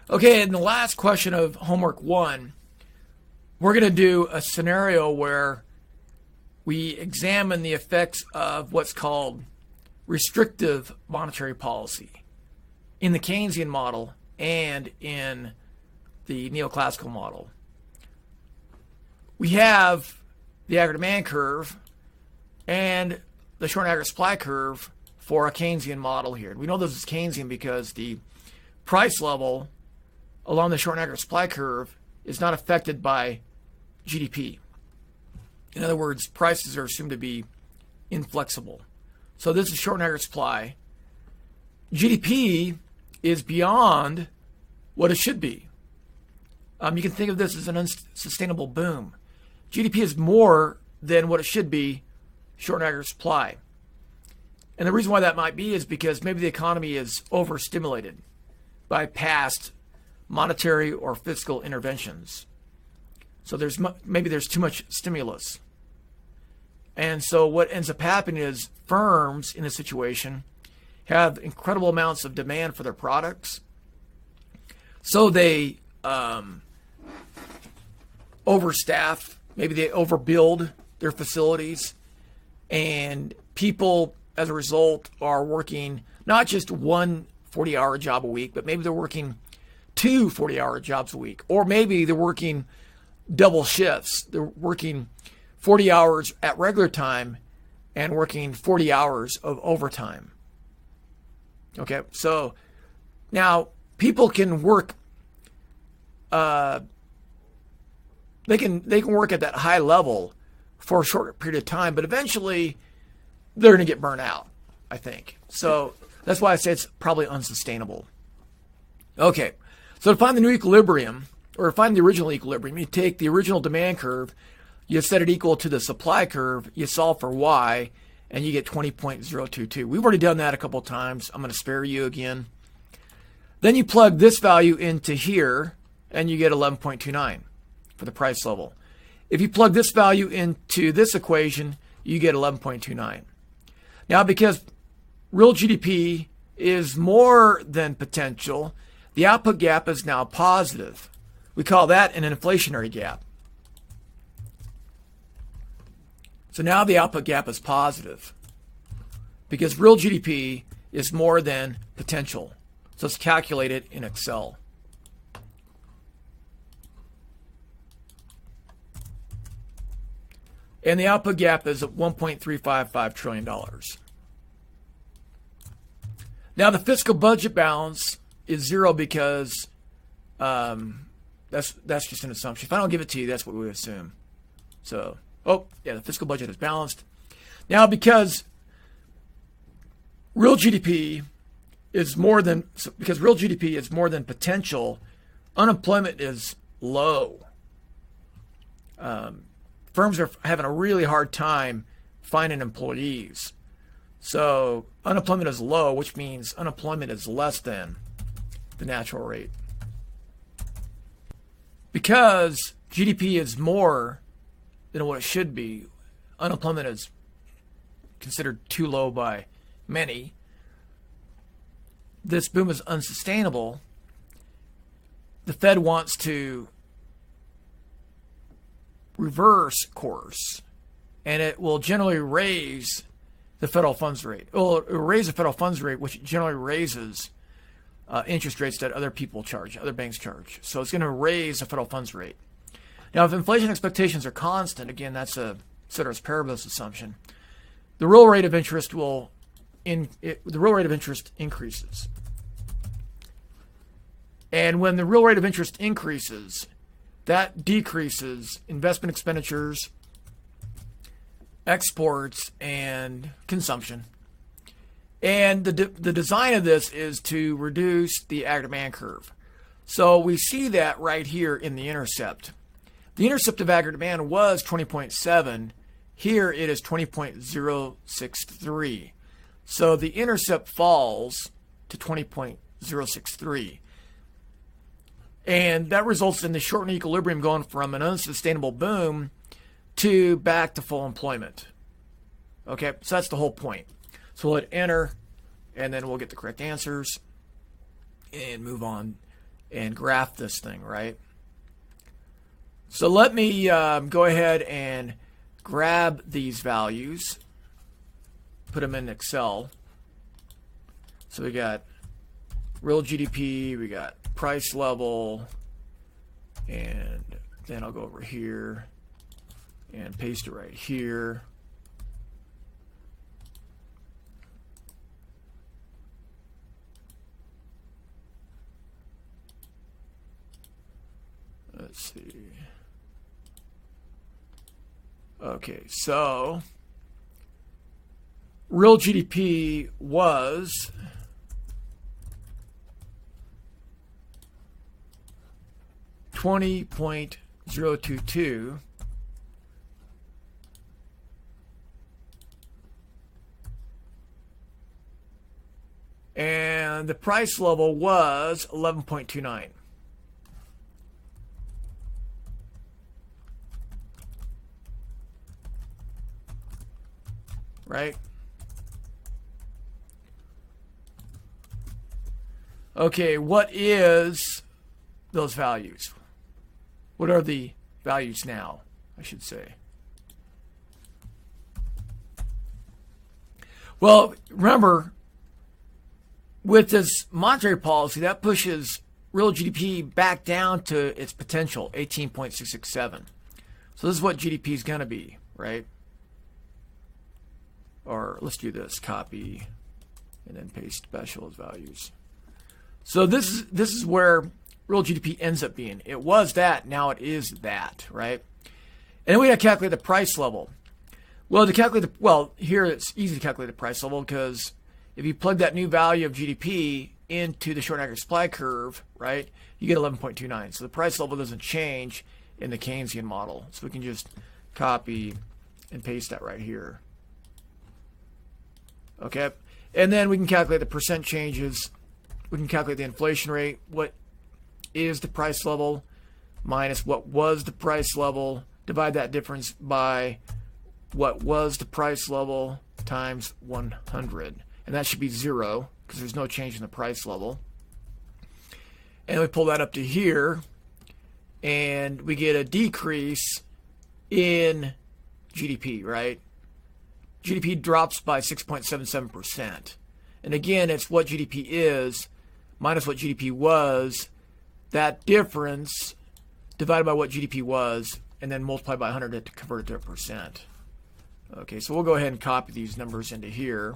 Okay, in the last question of homework 1, we're going to do a scenario where we examine the effects of what's called restrictive monetary policy in the Keynesian model and in the Neoclassical model. We have the aggregate demand curve and the short and aggregate supply curve for a Keynesian model here. We know this is Keynesian because the price level along the short and aggregate supply curve is not affected by GDP. In other words, prices are assumed to be inflexible. So this is short and aggregate supply. GDP is beyond what it should be. You can think of this as an unsustainable boom. GDP is more than what it should be, short and aggregate supply. And the reason why that might be is because maybe the economy is overstimulated by past monetary or fiscal interventions. So maybe there's too much stimulus. And so what ends up happening is firms in this situation have incredible amounts of demand for their products. So they overstaff, maybe they overbuild their facilities, and people as a result are working not just one 40-hour job a week, but maybe they're working 2 40-hour jobs a week, or maybe they're working double shifts. They're working 40 hours at regular time and working 40 hours of overtime. Okay, so now people can work. They can work at that high level for a short period of time, but eventually they're going to get burnt out, I think. So that's why I say it's probably unsustainable. Okay, so to find the new equilibrium, or find the original equilibrium, you take the original demand curve, you set it equal to the supply curve, you solve for y, and you get 20.022. We've already done that a couple of times. I'm going to spare you again. Then you plug this value into here, and you get 11.29 for the price level. If you plug this value into this equation, you get 11.29. Now, because real GDP is more than potential, the output gap is now positive. We call that an inflationary gap. So now the output gap is positive because real GDP is more than potential. So it's calculated in Excel. And the output gap is at $1.355 trillion. Now the fiscal budget balance is 0 because that's just an assumption. If I don't give it to you, that's what we assume. So, the fiscal budget is balanced. Now, because real GDP is more than potential, unemployment is low. Firms are having a really hard time finding employees. So unemployment is low, which means unemployment is less than the natural rate. Because GDP is more than what it should be, unemployment is considered too low by many. This boom is unsustainable. The Fed wants to reverse course, and it will generally raise the federal funds rate. Well, it will raise the federal funds rate, which generally raises interest rates that other banks charge. So it's going to raise the federal funds rate. Now, if inflation expectations are constant, again, that's a ceteris paribus assumption, the real rate of interest increases. And when the real rate of interest increases, that decreases investment expenditures, exports, and consumption. And the design of this is to reduce the aggregate demand curve. So we see that right here in the intercept. The intercept of aggregate demand was 20.7. Here it is 20.063. So the intercept falls to 20.063. And that results in the shortened equilibrium going from an unsustainable boom to back to full employment. Okay, so that's the whole point. So we'll hit enter, and then we'll get the correct answers and move on and graph this thing, right? So let me go ahead and grab these values, put them in Excel. So we got real GDP, we got price level, and then I'll go over here and paste it right here. Let's see. Okay, so real GDP was $20.022, and the price level was 11.29. Right? Okay, what is those values? What are the values now, I should say? Well, remember, with this monetary policy, that pushes real GDP back down to its potential, 18.667. So this is what GDP is going to be, right? Or let's do this, copy, and then paste special as values. So this is where real GDP ends up being. It was that, now it is that, right? And then we got to calculate the price level. Well, here it's easy to calculate the price level because if you plug that new value of GDP into the short aggregate supply curve, right, you get 11.29. So the price level doesn't change in the Keynesian model. So we can just copy and paste that right here. Okay, and then we can calculate the percent changes. We can calculate the inflation rate. What is the price level minus what was the price level? Divide that difference by what was the price level times 100. And that should be 0 because there's no change in the price level. And we pull that up to here, and we get a decrease in GDP, right? GDP drops by 6.77%. And again, it's what GDP is minus what GDP was. That difference divided by what GDP was, and then multiply by 100 to convert it to a percent. Okay, so we'll go ahead and copy these numbers into here.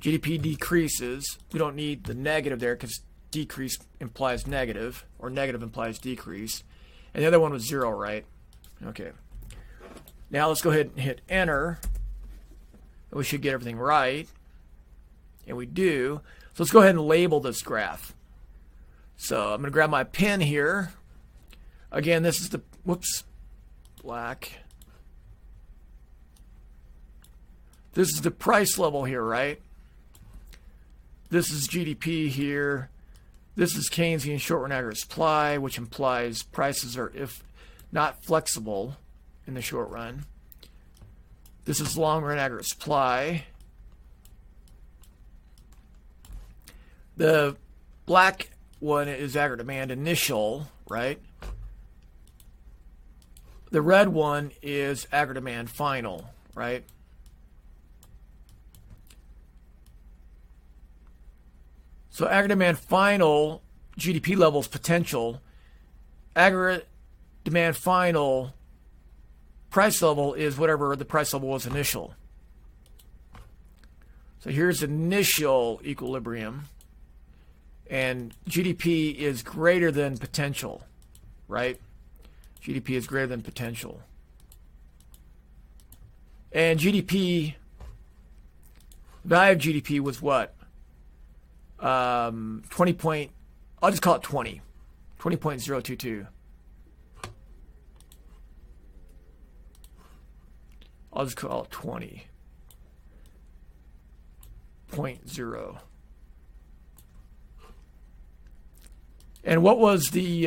GDP decreases. We don't need the negative there because decrease implies negative, or negative implies decrease. And the other one was 0, right? Okay. Now let's go ahead and hit enter. We should get everything right. And we do. So let's go ahead and label this graph. So I'm going to grab my pen here. Again, this is the, black. This is the price level here, right? This is GDP here. This is Keynesian short-run aggregate supply, which implies prices are, if not flexible, in the short run. This is long-run aggregate supply. The black one is aggregate demand initial, right? The red one is aggregate demand final, right? So aggregate demand final, GDP levels potential. Aggregate demand final price level is whatever the price level was initial. So here's initial equilibrium, and GDP is greater than potential, right? GDP is greater than potential. And GDP, value of GDP was what? 20 point, I'll just call it 20.022. I'll just call it 20.0. And what was the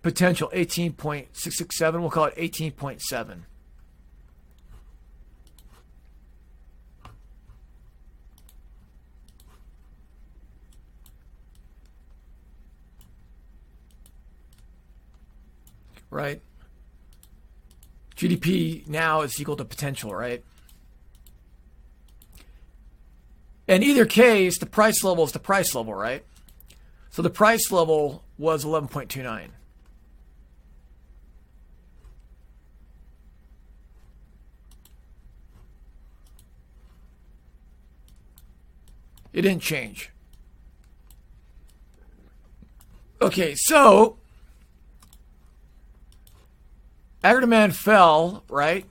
potential? 18.667. We'll call it 18.7. right? GDP now is equal to potential, right? In either case, the price level is the price level, right? So the price level was 11.29. It didn't change. Okay, so aggregate demand fell, right?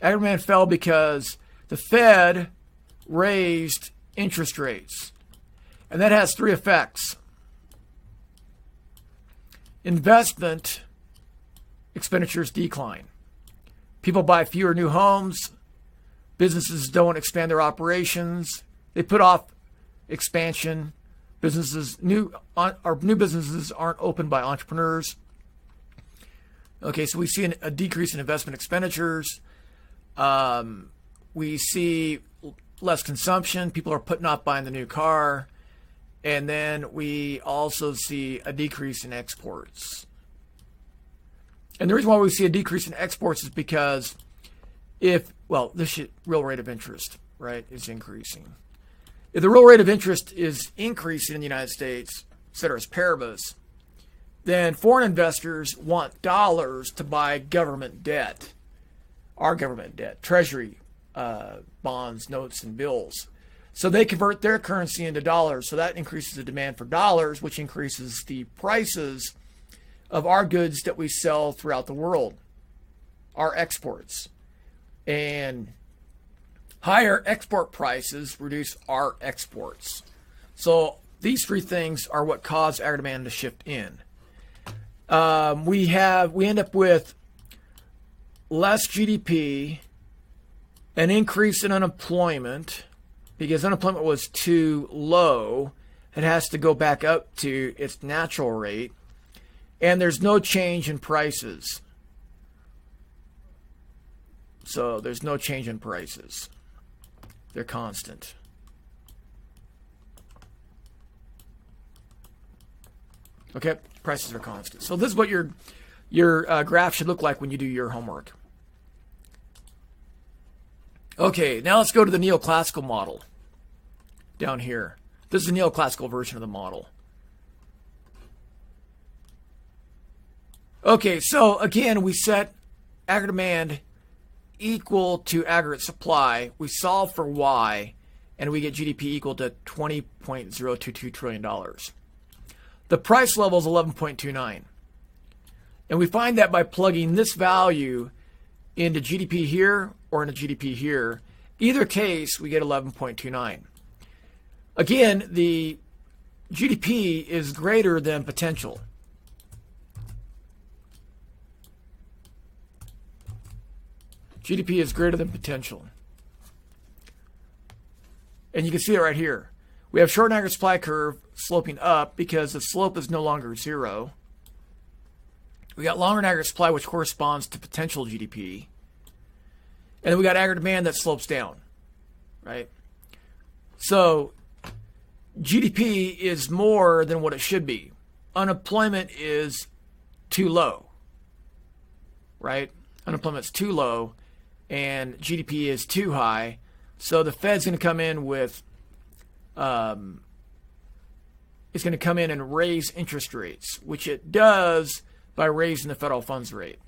Aggregate demand fell because the Fed raised interest rates. And that has three effects. Investment expenditures decline. People buy fewer new homes. Businesses don't expand their operations. They put off expansion. New businesses aren't opened by entrepreneurs. Okay, so we see a decrease in investment expenditures. We see less consumption. People are putting off buying the new car. And then we also see a decrease in exports. And the reason why we see a decrease in exports is because real rate of interest, right, is increasing. If the real rate of interest is increasing in the United States, ceteris paribus, then foreign investors want dollars to buy government debt, our government debt, treasury bonds, notes, and bills. So they convert their currency into dollars. So that increases the demand for dollars, which increases the prices of our goods that we sell throughout the world, our exports. And higher export prices reduce our exports. So these three things are what cause aggregate demand to shift in. We end up with less GDP, an increase in unemployment, because unemployment was too low. It has to go back up to its natural rate, and there's no change in prices. So there's no change in prices. They're constant. Okay, prices are constant. So this is what your graph should look like when you do your homework. Okay, now let's go to the Neoclassical model down here. This is the Neoclassical version of the model. Okay, so again, we set aggregate demand equal to aggregate supply. We solve for Y, and we get GDP equal to $20.022 trillion. The price level is 11.29. And we find that by plugging this value into GDP here or into GDP here. Either case, we get 11.29. Again, the GDP is greater than potential. GDP is greater than potential. And you can see it right here. We have short aggregate supply curve sloping up because the slope is no longer zero. We got longer aggregate supply, which corresponds to potential GDP. And then we got aggregate demand that slopes down, right? So GDP is more than what it should be. Unemployment is too low, right? Unemployment's too low, and GDP is too high. So the Fed's going to come in with, it's going to come in and raise interest rates, which it does by raising the federal funds rate.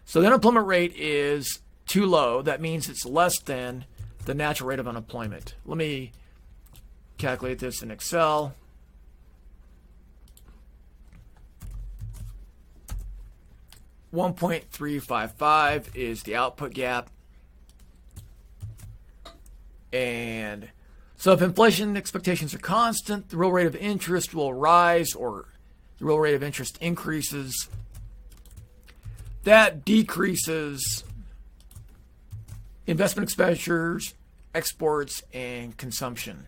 So the unemployment rate is too low. That means it's less than the natural rate of unemployment. Let me calculate this in Excel. $1.355 is the output gap. And so if inflation expectations are constant, the real rate of interest will rise, or the real rate of interest increases. That decreases investment expenditures, exports, and consumption.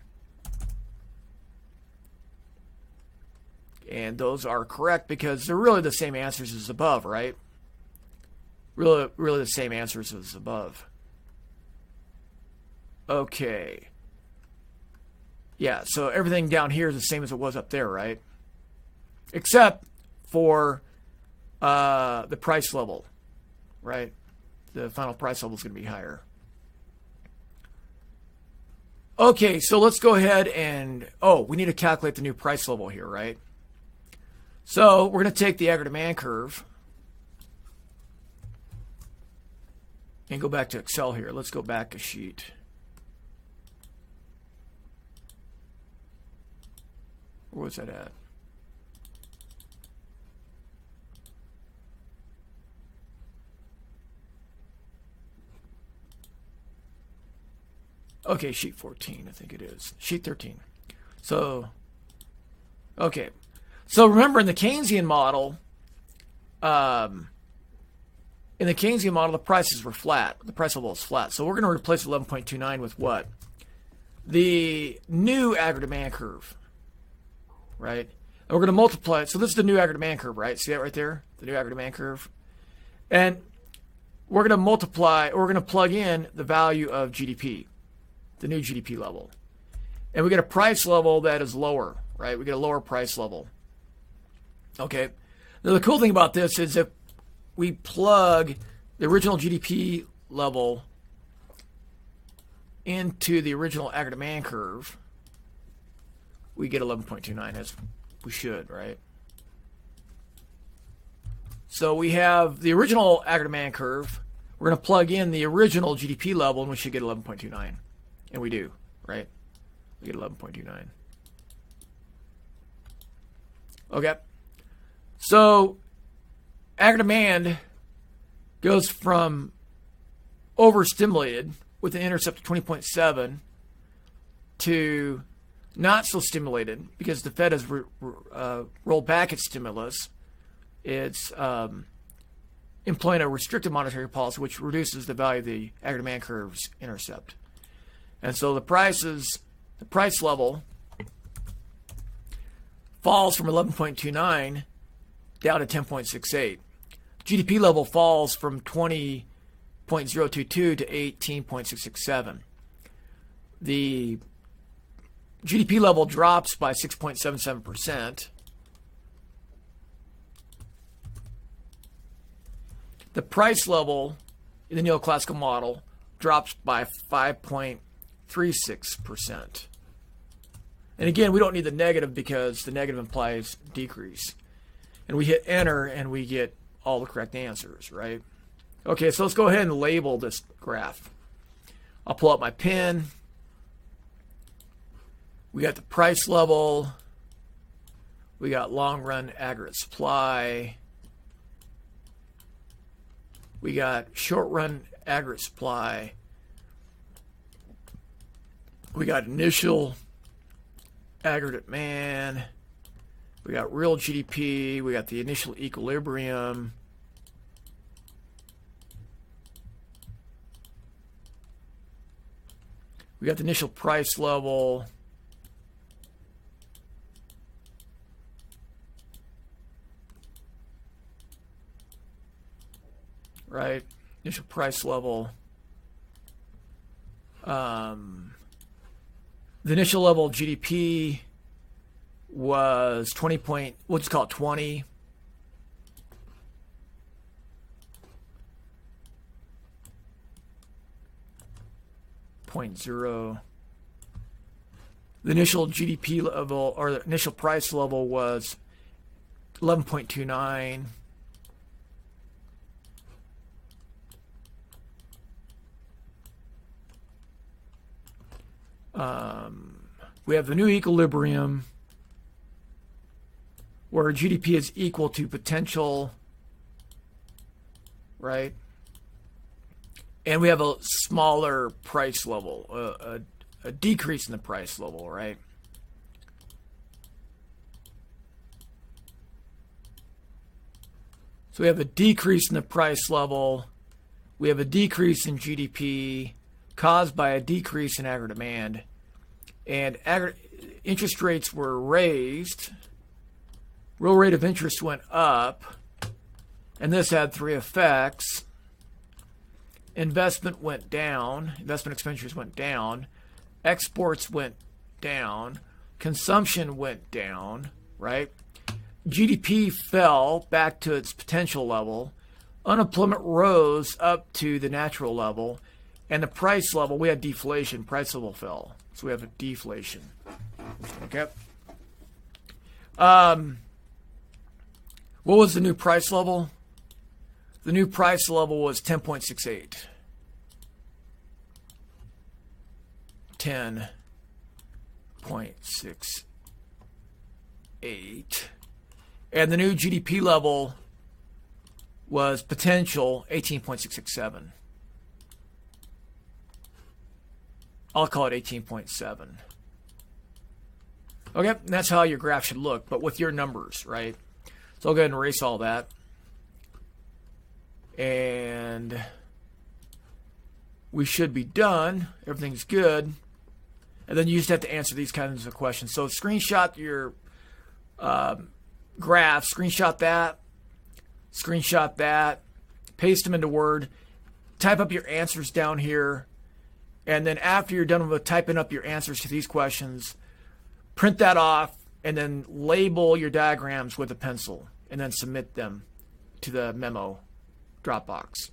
And those are correct because they're really the same answers as above, right? Really the same answers as above. Okay. Yeah, so everything down here is the same as it was up there, right? Except for the price level, right? The final price level is going to be higher. Okay, so let's go ahead and, we need to calculate the new price level here, right? So we're going to take the aggregate demand curve and go back to Excel here. Let's go back a sheet. Where was that at? Okay, sheet 14, I think it is. Sheet 13. So, okay. So remember, in the Keynesian model, the prices were flat. The price level is flat. So we're going to replace 11.29 with what? The new aggregate demand curve, right? And we're going to multiply it. So this is the new aggregate demand curve, right? See that right there? The new aggregate demand curve. And we're going to multiply, or we're going to plug in the value of GDP, the new GDP level. And we get a price level that is lower, right? We get a lower price level. Okay. Now the cool thing about this is if we plug the original GDP level into the original aggregate demand curve, we get 11.29, as we should, right? So we have the original aggregate demand curve. We're going to plug in the original GDP level, and we should get 11.29. And we do, right? We get 11.29. Okay. So aggregate demand goes from overstimulated with an intercept of 20.7 to not so stimulated because the Fed has rolled back its stimulus. It's employing a restrictive monetary policy, which reduces the value of the aggregate demand curve's intercept. And so the price level falls from 11.29 down to 10.68. GDP level falls from 20.022 to 18.667. The GDP level drops by 6.77%. The price level in the Neoclassical model drops by 5.36%. And again, we don't need the negative because the negative implies decrease. And we hit enter and we get all the correct answers, right? Okay, so let's go ahead and label this graph. I'll pull out my pen. We got the price level. We got long run aggregate supply. We got short run aggregate supply. We got initial aggregate demand. We got real GDP. We got the initial equilibrium. We got the initial price level. Right? Initial price level. The initial level of GDP was 20 point, we'll just call it 20. .0. The initial GDP level, or the initial price level, was 11.29. We have the new equilibrium where GDP is equal to potential, right? And we have a smaller price level, a decrease in the price level, right? So we have a decrease in the price level. We have a decrease in GDP caused by a decrease in aggregate demand. And interest rates were raised. Real rate of interest went up. And this had three effects. Investment went down. Investment expenditures went down. Exports went down. Consumption went down, right? GDP fell back to its potential level. Unemployment rose up to the natural level. And the price level, we had deflation. Price level fell. So we have a deflation. Okay. What was the new price level? The new price level was 10.68. 10.68. And the new GDP level was potential 18.667. I'll call it 18.7. Okay, and that's how your graph should look, but with your numbers, right? So I'll go ahead and erase all that. And we should be done. Everything's good. And then you just have to answer these kinds of questions. So screenshot your graph, screenshot that, paste them into Word, type up your answers down here, and then after you're done with typing up your answers to these questions, print that off, and then label your diagrams with a pencil, and then submit them to the memo Dropbox.